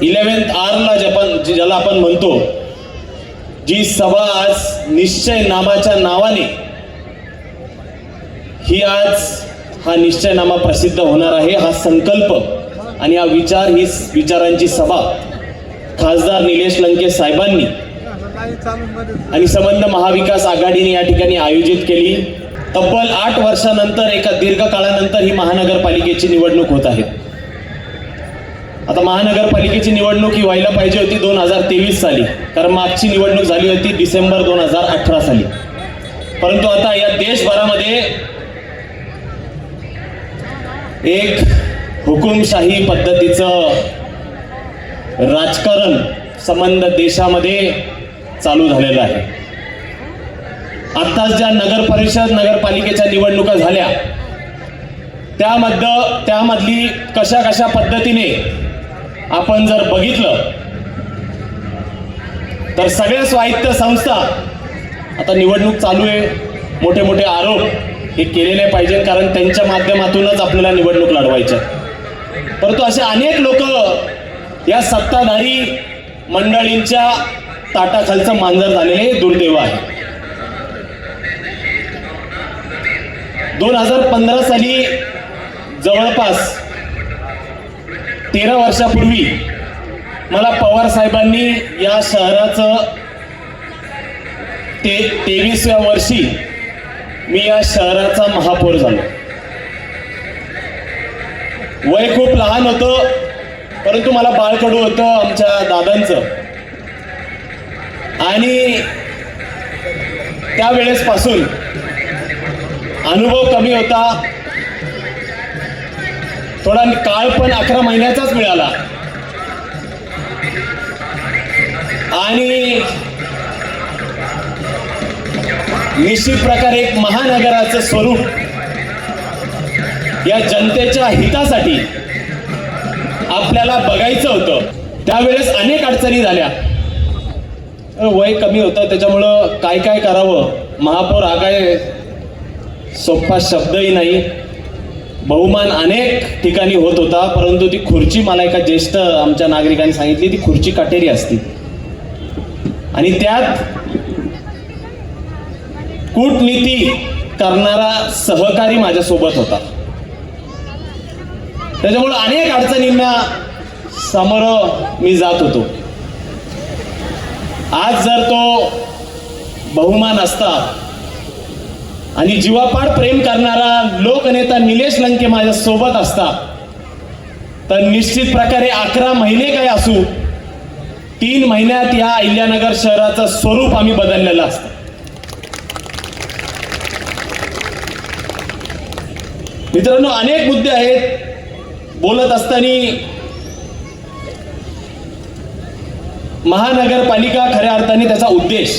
11th आरला ज्याला आपण म्हणतो, जी सभा आज निश्चय नामाच्या नावाने ही आज हा निश्चयनामा प्रसिद्ध होणार आहे. हा संकल्प आणि हा विचार, ही विचारांची सभा खासदार निलेश लंके साहेबांनी आणि संबंध महाविकास आघाडीने या ठिकाणी आयोजित केली. तब्बल 8 वर्षानंतर, एका दीर्घ काळानंतर ही महानगरपालिकेची निवडणूक होत आहे. आता महानगरपालिकेची निवडणूक ही व्हायला पाहिजे होती 2023 साली, कारण मागची निवडणूक झाली होती डिसेंबर 2018 साली. परंतु आता या देशभरामध्ये एक हुकुमशाही पद्धतीचं राजकारण संबंध देशामध्ये चालू झालेलं आहे. आत्ताच ज्या नगर परिषद नगरपालिकेच्या निवडणुका झाल्या त्यामधली कशा पद्धतीने आपण जर बघितलं तर सगळ्या स्वायत्त संस्था आता निवडणूक चालू आहे, मोठे मोठे आरोप हे केलेले पाहिजे, कारण त्यांच्या माध्यमातूनच आपल्याला निवडणूक लढवायच्या. परंतु असे अनेक लोक या सत्ताधारी मंडळींच्या ताटाखालचं मांजर झालेले दुर्दैव आहे. 2015 साली जवळपास 13 वर्षापूर्वी मला पवार साहेबांनी या शहराचं 23व्या वर्षी मी या शहराचा महापौर झालो. वय खूप लहान होतं, परंतु मला बाळकडू होतं आमच्या दादांचं, आणि त्यावेळेसपासून अनुभव कमी होता. थोडा काळ पण 11 महिन्याचाच मिळाला, आणि निश्चित प्रकारे एक महानगराचं स्वरूप या जनतेच्या हितासाठी आपल्याला बघायचं होतं. त्यावेळेस अनेक अडचणी झाल्या. वय कमी होतं, त्याच्यामुळं काय करावं, महापौर हा काय सोपा शब्दही नाही. बहुमान अनेक ठिकाणी होत होता, परंतु ती खुर्ची, मला एका ज्येष्ठ आमच्या नागरिकांनी सांगितली, ती खुर्ची काटेरी असती, आणि त्यात कूटनीती करणारा सहकारी माझ्यासोबत होता. त्याच्यामुळे अनेक अडचणींना समोर मी जात होतो. आज जर तो बहुमान असता आणि जीवापाड प्रेम करणारा लोकनेता निलेश लंके माझ्या सोबत असता, तर निश्चित प्रकारे 11 महिने काय असू, 3 महिन्यात या अहिल्यानगर शहराचं स्वरूप आम्ही बदललेलं असतं. मित्रांनो, अनेक मुद्दे आहेत. बोलत असताना महानगरपालिका खऱ्या अर्थाने त्याचा उद्देश,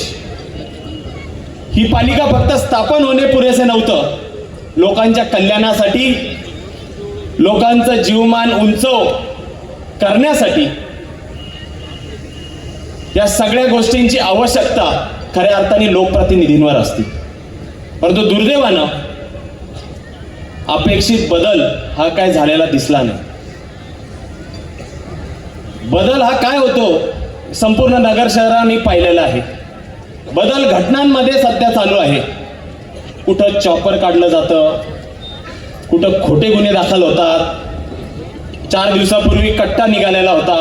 ही पालिका फक्त स्थापन होणे पुरेसे नव्हतं, लोकांच्या कल्याणासाठी, लोकांचं जीवमान उंचव करण्यासाठी या सगळ्या गोष्टींची आवश्यकता खऱ्या अर्थाने लोकप्रतिनिधींवर असते. परंतु दुर्दैवानं अपेक्षित बदल हा काय झालेला दिसला नाही. बदल हा काय होतो संपूर्ण नगर शहराने पाहिलेला आहे. बदल घटनांमध्ये सध्या चालू आहे. कुठं चॉपर काढलं जातं, कुठं खोटे गुन्हे दाखल होतात. 4 दिवसापूर्वी कट्टा निघालेला होता.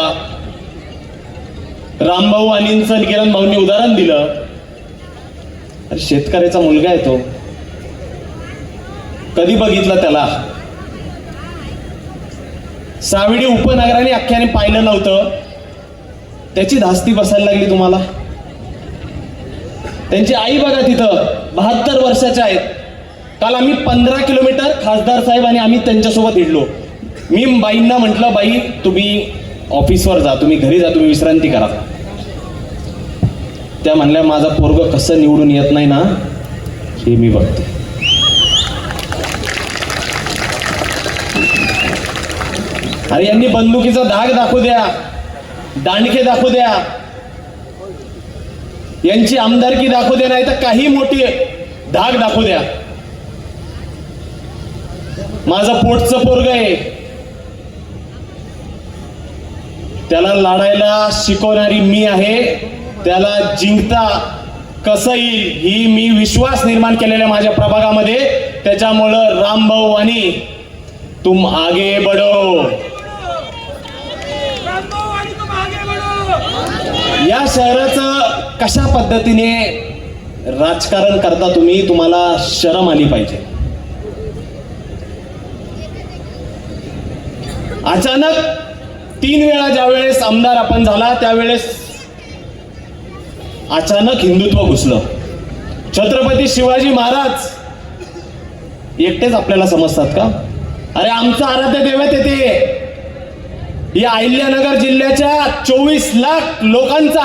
रामभाऊ आणि किरण भाऊंनी उदाहरण दिलं. अरे शेतकऱ्याचा मुलगा आहे तो, कधी बघितलं त्याला? सावडी उपनगराने अख्ख्याने पाहिलं नव्हतं, त्याची धास्ती बसायला लागली तुम्हाला. त्यांची आई बघा तिथं 72 वर्षाच्या आहेत. काल आम्ही 15 किलोमीटर खासदार साहेब आणि आम्ही त्यांच्यासोबत हिडलो. मी बाईंना म्हटलं, बाई तुम्ही ऑफिसवर जा, तुम्ही घरी जा, तुम्ही विश्रांती करा. त्या म्हणल्या, माझा पोरग कसं निवडून येत नाही ना हे मी बघते. अरे यांनी बंदुकीचा धाक दाखवू द्या, दांडके दाखवू द्या, यांची आमदारकी दाखवू द्या, नाही तर काही मोठी धाक दाखवू द्या. माझं पोटचं पोरग आहे, त्याला लढायला शिकवणारी मी आहे, त्याला जिंकता कसं येईल ही मी विश्वास निर्माण केलेला माझ्या प्रभागामध्ये. त्याच्यामुळं रामभाऊ आणि तुम आगे बढो. या शहराचं कशा पद्धतीने राजकारण करता तुम्ही, तुम्हाला शरम आली पाहिजे. अचानक 3 वेळा ज्यावेळेस आमदार आपण झाला त्यावेळेस अचानक हिंदुत्व घुसलं. छत्रपती शिवाजी महाराज एकटेच आपल्याला समजतात का? अरे आमचं आराध्य दैवत आहे ते. या अहिल्यानगर जिल्ह्याच्या 24 लाख लोकांचं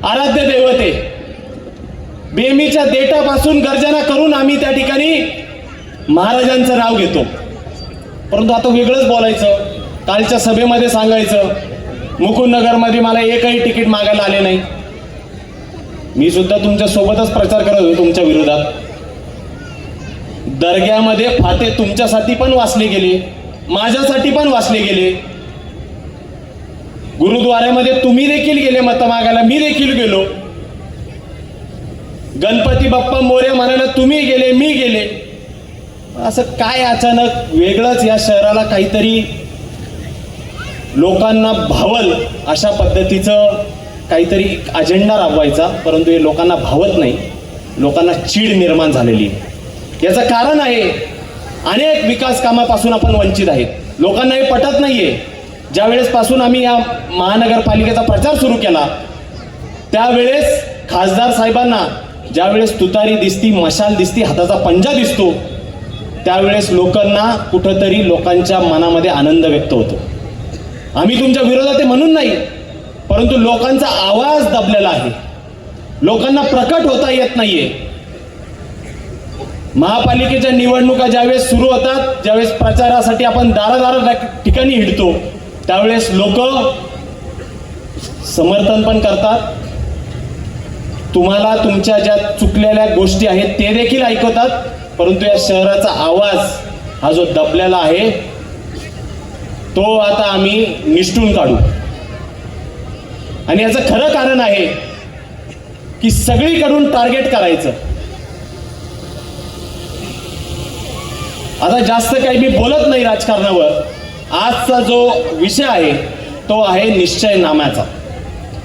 आराध्य दैवत आहे. बेमीच्या देठापासून गर्जना करून आम्ही त्या ठिकाणी महाराजांचं नाव घेतो. परंतु आता वेगळंच बोलायचं. कालच्या सभेमध्ये सांगायचं मुकुंदनगरमध्ये मला एकही तिकीट मागायला आले नाही. मी सुद्धा तुमच्या सोबतच प्रचार करत होतो तुमच्या विरोधात. दर्ग्यामध्ये फाते तुमच्यासाठी पण वाचले गेले, माझ्यासाठी पण वाचले गेले. गुरुद्वाऱ्यामध्ये तुम्ही देखील गेले मत मागायला, मी देखील गेलो. गणपती बाप्पा मोरया म्हणायला तुम्ही गेले, मी गेले. असं काय अचानक वेगळंच या शहराला काहीतरी लोकांना भावल अशा पद्धतीचं काहीतरी अजेंडा राबवायचा, परंतु हे लोकांना भावत नाही. लोकांना चीड निर्माण झालेली आहे. याचं कारण आहे अनेक विकास कामापासून आपण वंचित आहेत. लोकांना हे पटत नाहीये. ज्यावेळेस पासून आम्ही या महानगरपालिकेचा प्रचार सुरू केला त्यावेळेस खासदार साहेबांना ज्यावेळेस तुतारी दिसती, मशाल दिसती, हाताचा पंजा दिसतो त्यावेळेस लोकांना कुठंतरी लोकांच्या मनामध्ये आनंद व्यक्त होतो. आम्ही तुमच्या विरोधात आहे म्हणून नाही, परंतु लोकांचा आवाज दबलेला आहे. लोकांना प्रकट होता येत नाहीये. महापालिकेच्या निवडणुका ज्यावेळेस सुरू होतात, ज्यावेळेस प्रचारासाठी आपण दारादारा ठिकाणी हिंडतो त्यावेळेस लोक समर्थन पण करतात. तुम्हाला तुमच्या ज्या चुकलेल्या गोष्टी आहेत ते देखील ऐकवतात. परंतु या शहराचा आवाज हा जो दबलेला आहे तो आता आम्ही निष्ठून काढू. आणि याचं खरं कारण आहे की सगळीकडून टार्गेट करायचं. आता जास्त काही मी बोलत नाही राजकारणावर. आजचा जो विषय आहे तो आहे निश्चयनाम्याचा.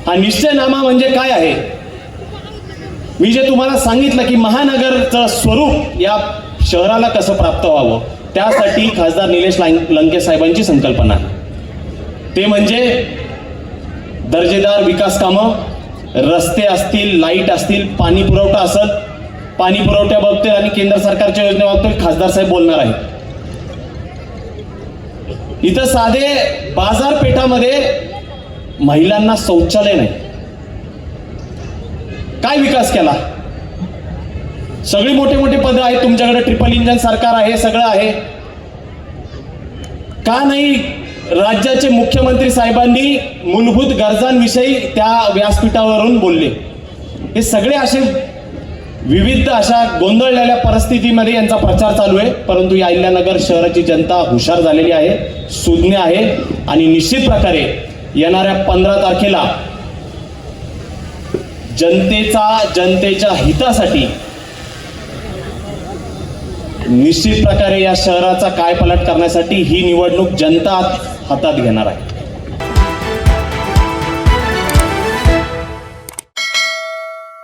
हा निश्चयनामा म्हणजे काय आहे? मी जे तुम्हाला सांगितलं की महानगरचं स्वरूप या शहराला कसं प्राप्त व्हावं त्यासाठी खासदार निलेश लंके साहेबांची संकल्पना आहे. ते म्हणजे दर्जेदार विकास कामं, रस्ते असतील, लाईट असतील, पाणी पुरवठा असेल. पाणी पुरवठ्याबाबतीत आणि केंद्र सरकारच्या योजनेबाबतीत खासदार साहेब बोलणार आहेत. इथं साधे बाजारपेठामध्ये महिलांना शौचालय नाही. काय विकास केला? सगळी मोठे मोठे पद आहेत तुमच्याकडे, ट्रिपल इंजन सरकार आहे, सगळं आहे. का नाही राज्याचे मुख्यमंत्री साहेबांनी मूलभूत गरजांविषयी त्या व्यासपीठावरून बोलले? हे सगळे असे विविध अशा गोंधळलेल्या परिस्थितीमध्ये यांचा प्रचार चालू आहे. परंतु या अहिल्यानगर शहराची जनता हुशार झालेली आहे, सुज्ञ आहे आणि निश्चित प्रकारे येणाऱ्या 15 तारखेला जनतेच्या हितासाठी निश्चित प्रकारे या शहराचा कायपालट करण्यासाठी ही निवडणूक जनता हातात घेणार आहे.